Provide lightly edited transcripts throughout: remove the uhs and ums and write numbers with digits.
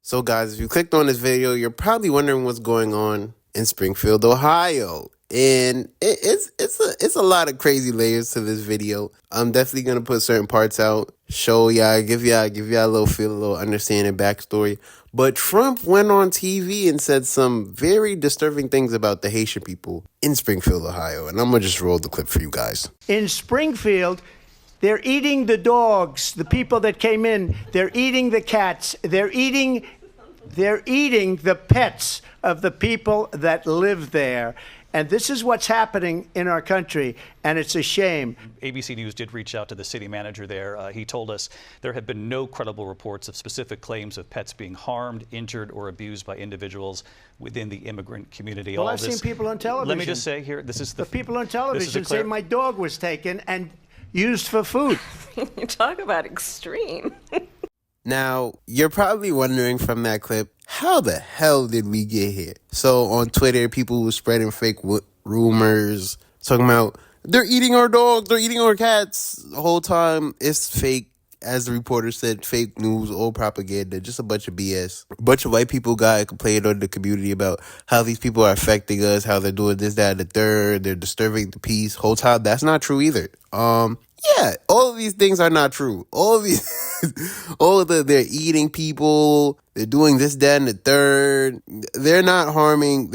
So guys, if you clicked on this video, you're probably wondering what's going on in Springfield, Ohio. And it's a lot of crazy layers to this video. I'm definitely gonna put certain parts out, show y'all, give y'all a little feel, a little understanding backstory. But Trump went on TV and said some very disturbing things about the Haitian people in Springfield, Ohio. And I'm gonna just roll the clip for you guys. In Springfield, they're eating the dogs, the people that came in. They're eating the cats. They're eating the pets of the people that live there. And this is what's happening in our country, and it's a shame. ABC News did reach out to the city manager there. He told us there have been no credible reports of specific claims of pets being harmed, injured, or abused by individuals within the immigrant community. Well, I've seen people on television. Let me just say here, this is the people on television say my dog was taken and used for food. You talk about extreme. Now, you're probably wondering from that clip, how the hell did we get here? So on Twitter, people were spreading fake rumors, talking about, they're eating our dogs, they're eating our cats. The whole time, it's fake. As the reporter said, fake news, old propaganda, just a bunch of BS. A bunch of white people got complained on the community about how these people are affecting us, how they're doing this, that, and the third, they're disturbing the peace. Whole time, that's not true either. Yeah, all of these things are not true. All of these, they're eating people, they're doing this, that, and the third. They're not harming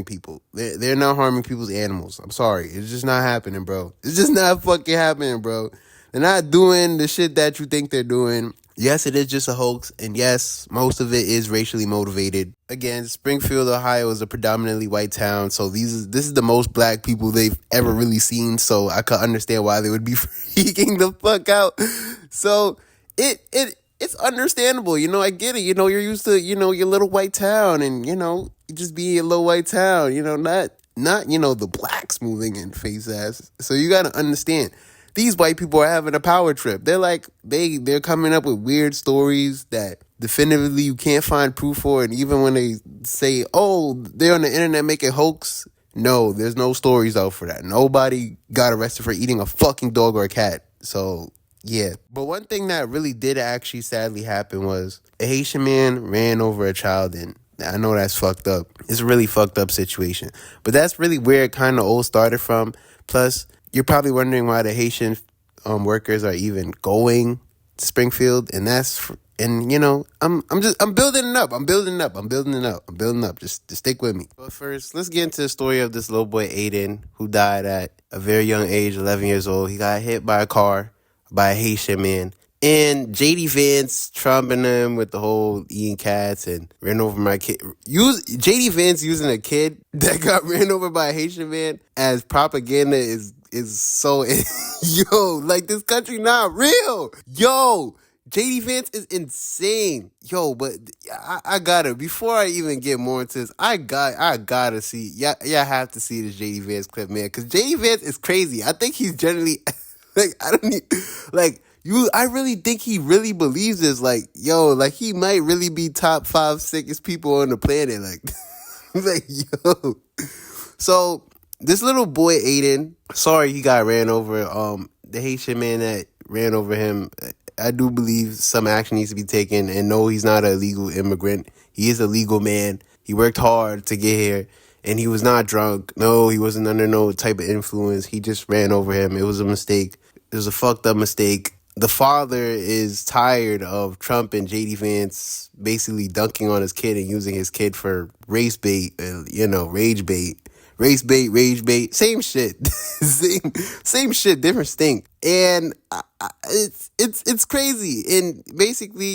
people. They're not harming people's animals. I'm sorry. It's just not happening, bro. It's just not fucking happening, bro. They're not doing the shit that you think they're doing. Yes, it is just a hoax, and yes, most of it is racially motivated. Again, Springfield, Ohio is a predominantly white town, so this is the most black people they've ever really seen, so I could understand why they would be freaking the fuck out. So it's understandable, I get it. You're used to, your little white town, and, you just be a little white town, not the blacks moving in face ass. So you got to understand. These white people are having a power trip. They're like, they're coming up with weird stories that definitively you can't find proof for. And even when they say, oh, they're on the internet making hoax, no, there's no stories out for that. Nobody got arrested for eating a fucking dog or a cat. So, yeah. But one thing that really did actually sadly happen was a Haitian man ran over a child, and I know that's fucked up. It's a really fucked up situation. But that's really where it kind of all started from. Plus, you're probably wondering why the Haitian workers are even going to Springfield, and I'm building it up. Just stick with me. But first, let's get into the story of this little boy Aiden, who died at a very young age, 11 years old. He got hit by a car by a Haitian man. And JD Vance trumping him with the whole eating cats and ran over my kid. JD Vance using a kid that got ran over by a Haitian man as propaganda is so like, this country not real. JD Vance is insane. But I gotta, before I even get more into this, I gotta see, y'all have to see this JD Vance clip, man, because JD Vance is crazy. I think he's generally I really think he really believes this. He might really be top 5 sickest people on the planet. So this little boy Aiden, sorry he got ran over. The Haitian man that ran over him, I do believe some action needs to be taken. And no, he's not an illegal immigrant. He is a legal man. He worked hard to get here, and he was not drunk. No, he wasn't under no type of influence. He just ran over him. It was a mistake. It was a fucked up mistake. The father is tired of Trump and JD Vance basically dunking on his kid and using his kid for race bait, rage bait. Race bait, rage bait, same shit. same shit, different stink. And it's crazy. And basically,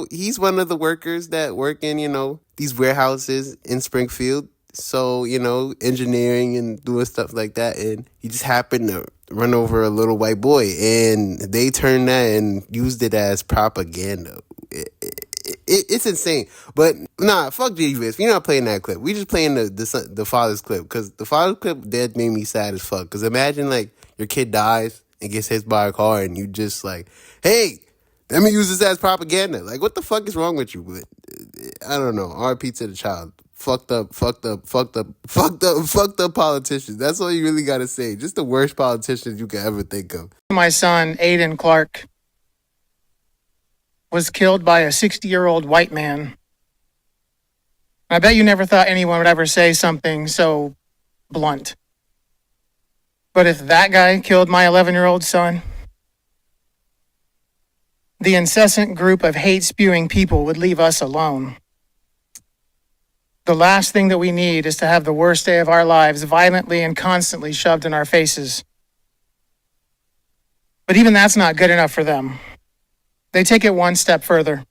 he's one of the workers that work in, these warehouses in Springfield. So, engineering and doing stuff like that. And he just happened to run over a little white boy. And they turned that and used it as propaganda. It's insane. But nah, fuck JD Vance. We're not playing that clip. We just playing the father's clip. Because the father's clip, that made me sad as fuck. Because imagine, your kid dies and gets hit by a car and you just hey, let me use this as propaganda. What the fuck is wrong with you? But I don't know. RP to the child. Fucked up politicians. That's all you really gotta say. Just the worst politicians you could ever think of. My son, Aiden Clark, was killed by a 60-year-old white man I bet you never thought anyone would ever say something so blunt. But if that guy killed my 11-year-old son, the incessant group of hate-spewing people would leave us alone. The last thing that we need is to have the worst day of our lives violently and constantly shoved in our faces. But even that's not good enough for them. They take it one step further.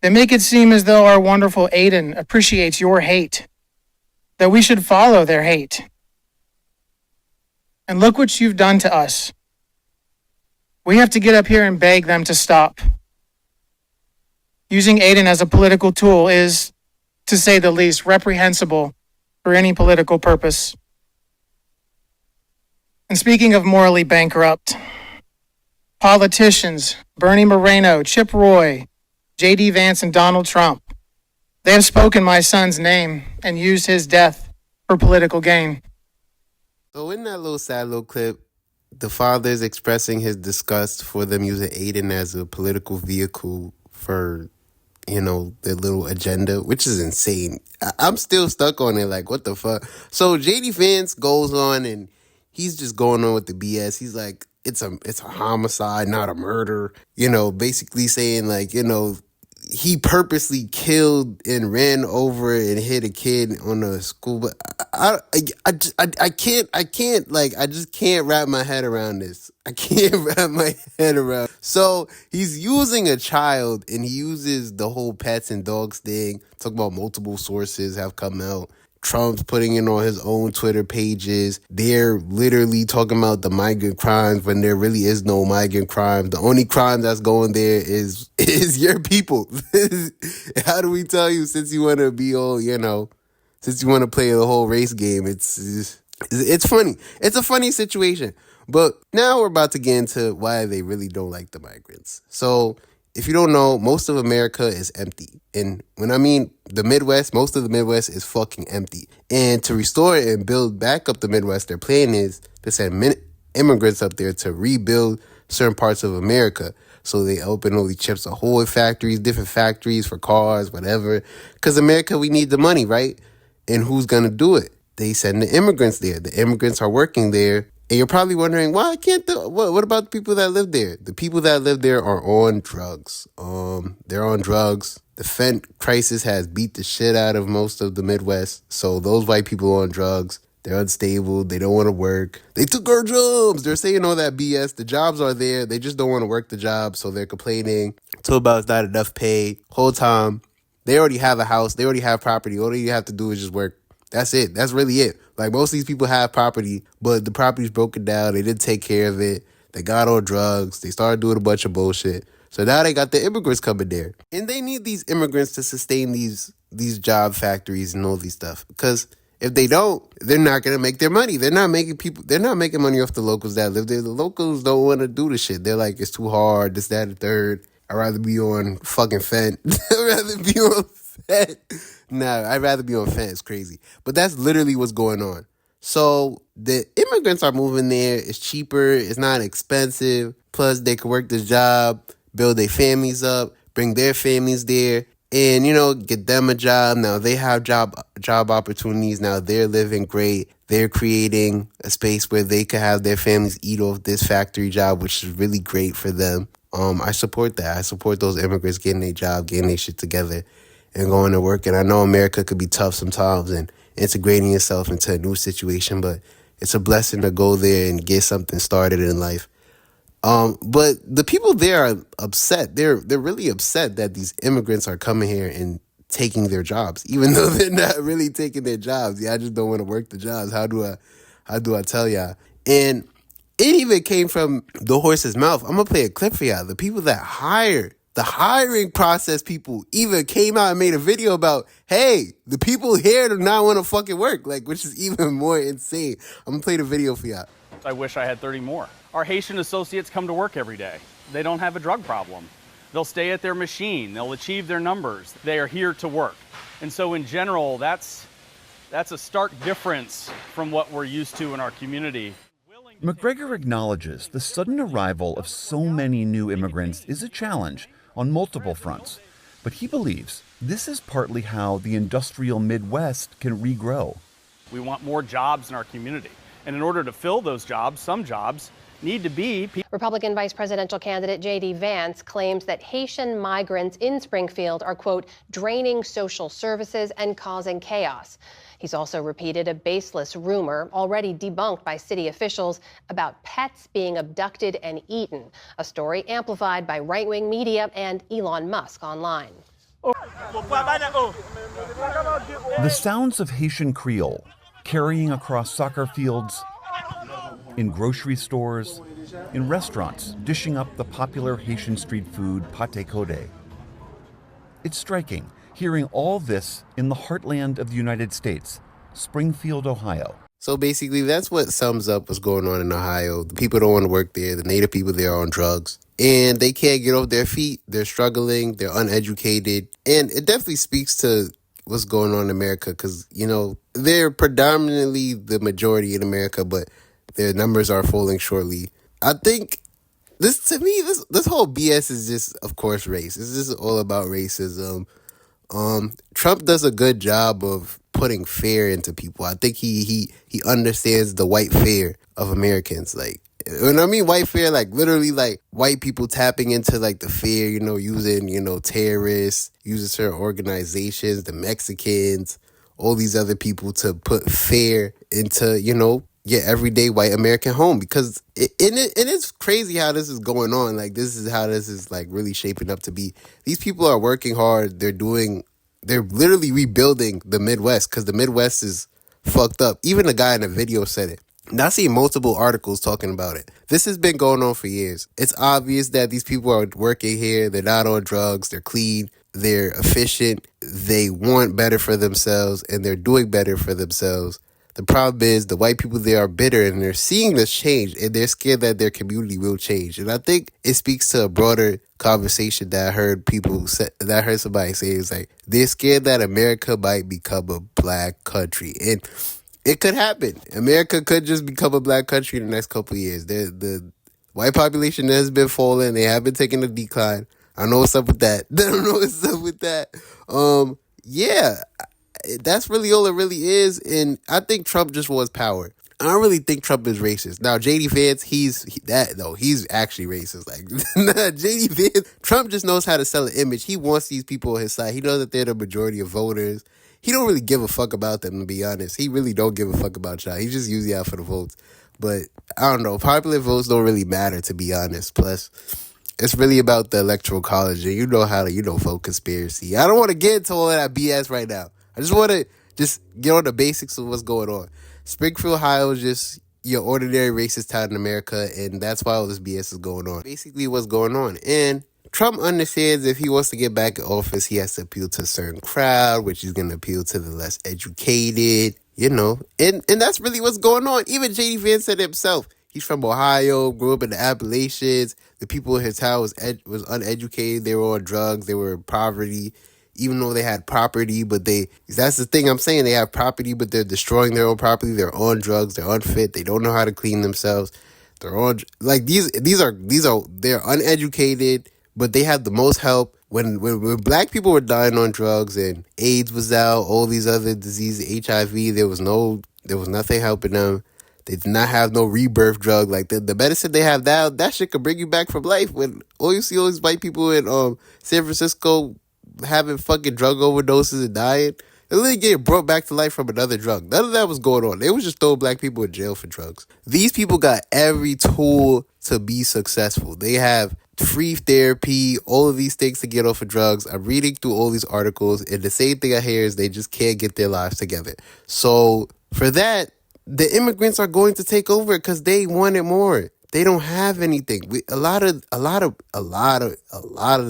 They make it seem as though our wonderful Aiden appreciates your hate, that we should follow their hate. And look what you've done to us. We have to get up here and beg them to stop. Using Aiden as a political tool is, to say the least, reprehensible for any political purpose. And speaking of morally bankrupt, politicians, Bernie Moreno, Chip Roy, J.D. Vance, and Donald Trump, they have spoken my son's name and used his death for political gain. So in that little sad little clip, the father's expressing his disgust for them using Aiden as a political vehicle for, their little agenda, which is insane. I'm still stuck on it, like, what the fuck? So J.D. Vance goes on and he's just going on with the BS. He's like, it's a homicide, not a murder. Basically saying like, he purposely killed and ran over and hit a kid on a school. But I just can't wrap my head around this. I can't wrap my head around. So he's using a child and he uses the whole pets and dogs thing. Talking about multiple sources have come out. Trump's putting it on his own Twitter pages. They're literally talking about the migrant crimes when there really is no migrant crime. The only crime that's going there is your people. How do we tell you, since you want to be all, since you want to play the whole race game, it's funny. It's a funny situation. But now we're about to get into why they really don't like the migrants. So if you don't know, most of America is empty. And when I mean the Midwest, most of the Midwest is fucking empty. And to restore it and build back up the Midwest, their plan is to send immigrants up there to rebuild certain parts of America. So they open all these chips ahoy factories, different factories for cars, whatever. Because America, we need the money, right? And who's going to do it? They send the immigrants there. The immigrants are working there. And you're probably wondering, why can't what about the people that live there? The people that live there are on drugs. They're on drugs. The fent crisis has beat the shit out of most of the Midwest. So those white people are on drugs. They're unstable. They don't want to work. They took our jobs. They're saying all that BS. The jobs are there. They just don't want to work the job. So they're complaining. Talk about it's not enough pay. Whole time. They already have a house. They already have property. All you have to do is just work. That's it. That's really it. Like, most of these people have property, but the property's broken down. They didn't take care of it. They got on drugs. They started doing a bunch of bullshit. So now they got the immigrants coming there. And they need these immigrants to sustain these job factories and all these stuff. Because if they don't, they're not going to make their money. They're not making money off the locals that live there. The locals don't want to do the shit. They're like, it's too hard, this, that, and third. I'd rather be on fucking Fent. I'd rather be on Fent. Nah, I'd rather be on Fent. It's crazy. But that's literally what's going on. So the immigrants are moving there. It's cheaper. It's not expensive. Plus, they can work the job, build their families up, bring their families there, and, get them a job. Now they have job opportunities. Now they're living great. They're creating a space where they can have their families eat off this factory job, which is really great for them. I support that. I support those immigrants getting their job, getting their shit together, and going to work. And I know America could be tough sometimes and integrating yourself into a new situation, but it's a blessing to go there and get something started in life. But the people there are upset. They're really upset that these immigrants are coming here and taking their jobs, even though they're not really taking their jobs. Yeah, I just don't want to work the jobs. How do I tell y'all? And it even came from the horse's mouth. I'm going to play a clip for y'all. The people that hired, the hiring process people even came out and made a video about, hey, the people here do not want to fucking work, which is even more insane. I'm going to play the video for y'all. I wish I had 30 more. Our Haitian associates come to work every day. They don't have a drug problem. They'll stay at their machine. They'll achieve their numbers. They are here to work. And so in general, that's a stark difference from what we're used to in our community. McGregor acknowledges the sudden arrival of so many new immigrants is a challenge on multiple fronts. But he believes this is partly how the industrial Midwest can regrow. We want more jobs in our community. And in order to fill those jobs, some jobs need to be people. Republican vice presidential candidate J.D. Vance claims that Haitian migrants in Springfield are, quote, draining social services and causing chaos. He's also repeated a baseless rumor, already debunked by city officials, about pets being abducted and eaten, a story amplified by right-wing media and Elon Musk online. The sounds of Haitian Creole carrying across soccer fields, in grocery stores, in restaurants, dishing up the popular Haitian street food pâté codé. It's striking hearing all this in the heartland of the United States, Springfield, Ohio. So basically, that's what sums up what's going on in Ohio. The people don't want to work there. The native people there are on drugs. And they can't get off their feet. They're struggling. They're uneducated. And it definitely speaks to what's going on in America because, you know, they're predominantly the majority in America, but their numbers are falling shortly. I think this whole BS is just, of course, race. It's just all about racism. Trump does a good job of putting fear into people. I think he understands the white fear of Americans. Like, when I mean white fear, like literally like white people tapping into like the fear, you know, using, you know, terrorists, using certain organizations, the Mexicans, all these other people to put fear into, you know, your everyday white American home. Because it's crazy how this is going on. Like, this is how this is like really shaping up to be. These people are working hard. They're literally rebuilding the Midwest because the Midwest is fucked up. Even the guy in the video said it. And I see multiple articles talking about it. This has been going on for years. It's obvious that these people are working here. They're not on drugs. They're clean. They're efficient. They want better for themselves, and they're doing better for themselves. The problem is the white people there are bitter, and they're seeing this change, and they're scared that their community will change. And I think it speaks to a broader conversation that I heard somebody say. It's like they're scared that America might become a black country, and it could happen. America could just become a black country in the next couple of years. The white population has been falling. They have been taking a decline. I know what's up with that. I don't know what's up with that. Yeah, that's really all it really is. And I think Trump just wants power. I don't really think Trump is racist. Now, J.D. Vance, he's actually racist. Like, J.D. Vance, Trump just knows how to sell an image. He wants these people on his side. He knows that they're the majority of voters. He don't really give a fuck about them, to be honest. He really don't give a fuck about y'all. He just usually out for the votes. But, I don't know, popular votes don't really matter, to be honest. Plus, it's really about the electoral college, and you know how to, vote conspiracy. I don't want to get into all of that BS right now. I just want to get on the basics of what's going on. Springfield, Ohio is just your ordinary racist town in America, and that's why all this BS is going on. Basically what's going on. And Trump understands if he wants to get back in office, he has to appeal to a certain crowd, which is going to appeal to the less educated, And that's really what's going on. Even J.D. Vance said it himself. He's from Ohio, grew up in the Appalachians. The people in his town was uneducated. They were on drugs. They were in poverty, even though they had property. But that's the thing I'm saying. They have property, but they're destroying their own property. They're on drugs. They're unfit. They don't know how to clean themselves. They're on, like, they're uneducated, but they have the most help. When black people were dying on drugs and AIDS was out, all these other diseases, HIV, there was nothing helping them. They did not have no rebirth drug. Like, the medicine they have now, that shit could bring you back from life. When all you see all these white people in San Francisco having fucking drug overdoses and dying, they're literally getting brought back to life from another drug. None of that was going on. They was just throwing black people in jail for drugs. These people got every tool to be successful. They have free therapy, all of these things to get off of drugs. I'm reading through all these articles, and the same thing I hear is they just can't get their lives together. So for that, the immigrants are going to take over because they want it more. They don't have anything. A lot of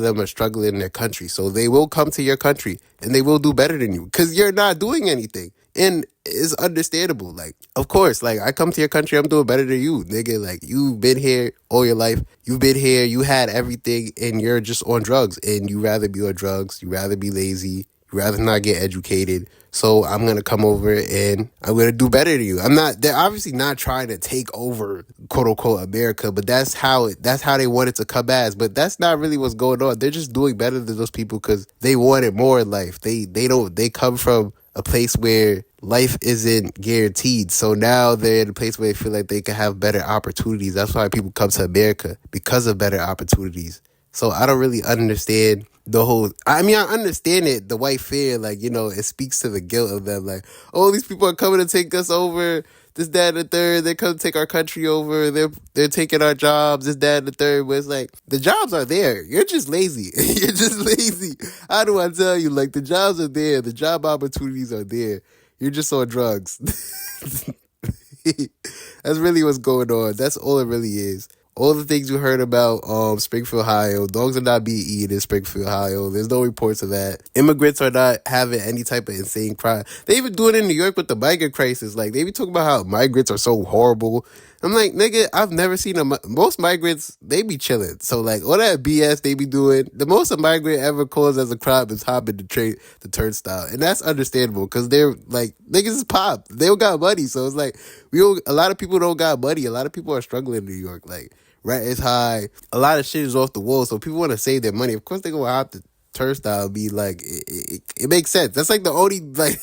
them are struggling in their country. So they will come to your country and they will do better than you because you're not doing anything. And it's understandable. Like, of course, like, I come to your country, I'm doing better than you, nigga. Like, you've been here all your life. You've been here. You had everything and you're just on drugs. And you rather be on drugs. You rather be lazy. You'd rather not get educated. So I'm going to come over and I'm going to do better than you. They're obviously not trying to take over quote unquote America, but that's how they want it to come as. But that's not really what's going on. They're just doing better than those people because they wanted more in life. They come from a place where life isn't guaranteed. So now they're in a place where they feel like they can have better opportunities. That's why people come to America, because of better opportunities. So I don't really understand the whole, I understand it, the white fear, like, it speaks to the guilt of them. Like, oh, these people are coming to take us over, this, that, and the third. They come to take our country over. They're taking our jobs, this, that, and the third. But it's like, the jobs are there. You're just lazy. You're just lazy. How do I tell you? Like, the jobs are there. The job opportunities are there. You're just on drugs. That's really what's going on. That's all it really is. All the things you heard about Springfield, Ohio, dogs are not being eaten in Springfield, Ohio. There's no reports of that. Immigrants are not having any type of insane crime. They even do it in New York with the migrant crisis. Like, they be talking about how migrants are so horrible. I'm like, nigga, I've never seen most migrants, they be chilling. So, like, all that BS they be doing, the most a migrant ever caused as a crime is hopping the turnstile. And that's understandable because they're, like, niggas is pop. They don't got money. So, it's like, a lot of people don't got money. A lot of people are struggling in New York. Like, rent is high. A lot of shit is off the wall. So, people want to save their money. Of course, they gonna hop the turnstile and be like, it makes sense. That's like the only, like,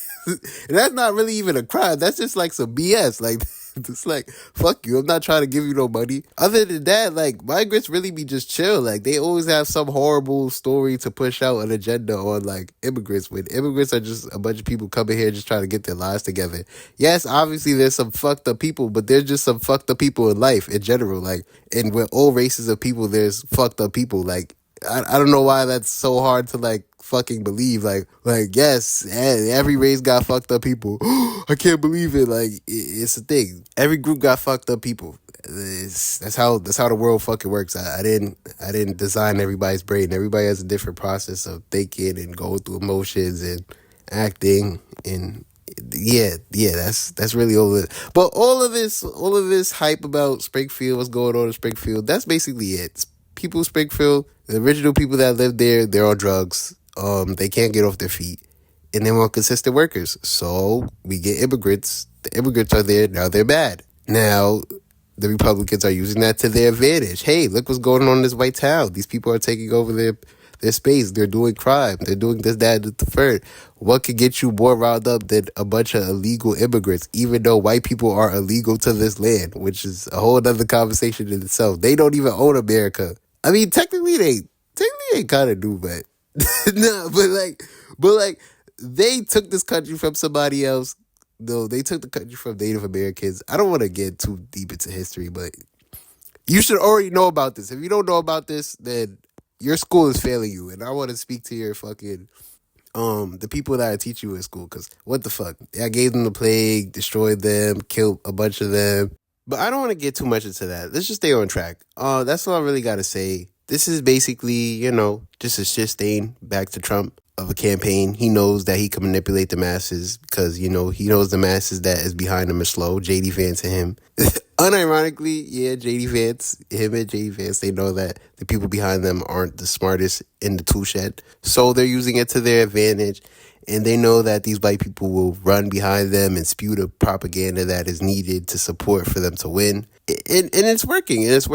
that's not really even a crime. That's just like some BS. Like, it's like, fuck you, I'm not trying to give you no money. Other than that, like, migrants really be just chill. Like, they always have some horrible story to push out an agenda on, like, immigrants, when immigrants are just a bunch of people coming here just trying to get their lives together. Yes, obviously there's some fucked up people, but there's just some fucked up people in life in general. Like, and with all races of people, there's fucked up people. Like, I don't know why that's so hard to, like, fucking believe. Like yes, every race got fucked up people. I can't believe it. Like, it's a thing. Every group got fucked up people. That's how the world fucking works. I didn't design everybody's brain. Everybody has a different process of thinking and going through emotions and acting, and yeah, that's really all of it. But all of this hype about Springfield, what's going on in Springfield, that's basically it. People in Springfield, the original people that live there, they're on drugs. They can't get off their feet, and they want consistent workers. So we get immigrants. The immigrants are there, now they're bad. Now the Republicans are using that to their advantage. Hey, look what's going on in this white town. These people are taking over their space. They're doing crime. They're doing this, that, and the third. What could get you more riled up than a bunch of illegal immigrants, even though white people are illegal to this land, which is a whole other conversation in itself. They don't even own America. I mean, technically they kind of do, but no, but like they took this country from somebody else. No, they took the country from Native Americans. I don't want to get too deep into history, but you should already know about this. If you don't know about this, then your school is failing you, and I want to speak to your fucking the people that I teach you in school, because what the fuck? I gave them the plague, destroyed them, killed a bunch of them. But I don't want to get too much into that. Let's just stay on track. That's all I really got to say. This is basically, just a shit stain back to Trump of a campaign. He knows that he can manipulate the masses because, he knows the masses that is behind him are slow. J.D. Vance and him. Unironically, yeah, him and J.D. Vance, they know that the people behind them aren't the smartest in the tool shed. So they're using it to their advantage. And they know that these white people will run behind them and spew the propaganda that is needed to support for them to win. And it's working. That's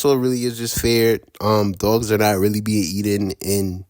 all it really is, just fair. Dogs are not really being eaten in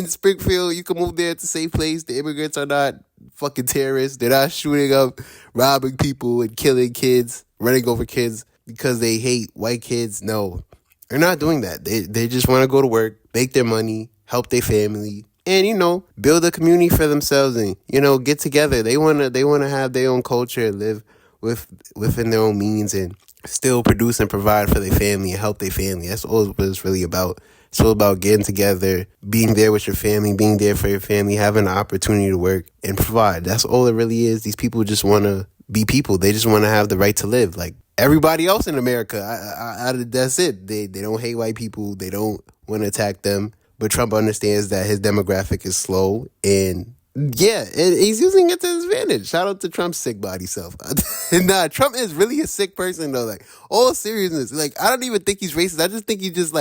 Springfield. You can move there. It's a safe place. The immigrants are not fucking terrorists. They're not shooting up, robbing people and killing kids, running over kids because they hate white kids. No, they're not doing that. They just want to go to work, make their money, help their family, and, build a community for themselves and, get together. They want to have their own culture and live within their own means and still produce and provide for their family and help their family. That's all what it's really about. It's all about getting together, being there with your family, being there for your family, having the opportunity to work and provide. That's all it really is. These people just want to be people. They just want to have the right to live like everybody else in America. That's it. They don't hate white people. They don't want to attack them. But Trump understands that his demographic is slow, and yeah, he's using it to his advantage. Shout out to Trump's sick body self. Nah, Trump is really a sick person though. Like, all seriousness, like, I don't even think he's racist. I just think he's just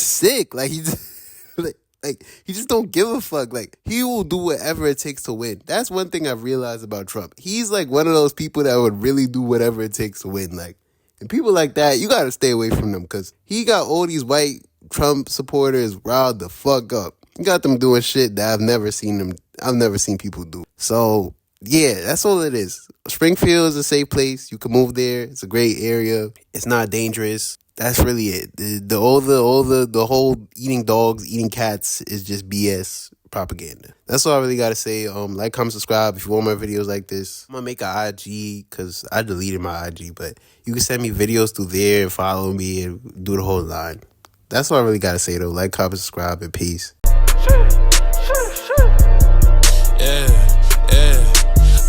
sick. Like, he just, like, Like, he just don't give a fuck. Like, he will do whatever it takes to win. That's one thing I've realized about Trump. He's like one of those people that would really do whatever it takes to win. Like, and people like that, you gotta stay away from them, because he got all these white Trump supporters riled the fuck up. He got them doing shit that I've never seen people do. So, yeah, that's all it is. Springfield is a safe place. You can move there. It's a great area. It's not dangerous. That's really it. The whole eating dogs, eating cats is just BS propaganda. That's all I really gotta say. Like, comment, subscribe if you want more videos like this. I'm gonna make an IG because I deleted my IG, but you can send me videos through there and follow me and do the whole line. That's all I really gotta say though. Like, comment, subscribe, and peace.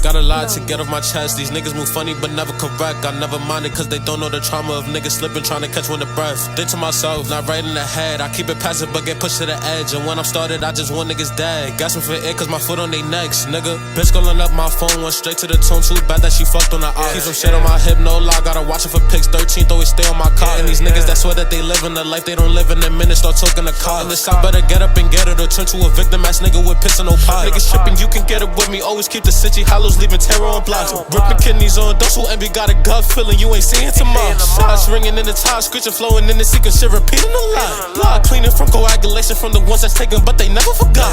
Got a lot to get off my chest. These niggas move funny but never correct. I never mind it cause they don't know the trauma of niggas slipping, trying to catch one of breath. Think to myself, not right in the head. I keep it passive but get pushed to the edge. And when I'm started, I just want niggas dead. Gasping for air cause my foot on they necks, nigga. Bitch calling up my phone, went straight to the tune. Too bad that she fucked on the eye. Keep some shit on my hip, no lie. Gotta watch it for pics. 13th always stay on my car. And these niggas that swear that they live in the life they don't live in a minute, start talking the car. And this I better get up and get it, or turn to a victim ass nigga with piss and no pie. Niggas tripping, you can get it with me. Always keep the city hollows, leaving terror on blocks. Ripping kidneys on those who envy, got a gut feeling you ain't seeing tomorrow. Shots ringing in the top, screeching, flowing in the secret shit, repeating a lot. Blood cleaning from coagulation from the ones that's taken, but they never forgot.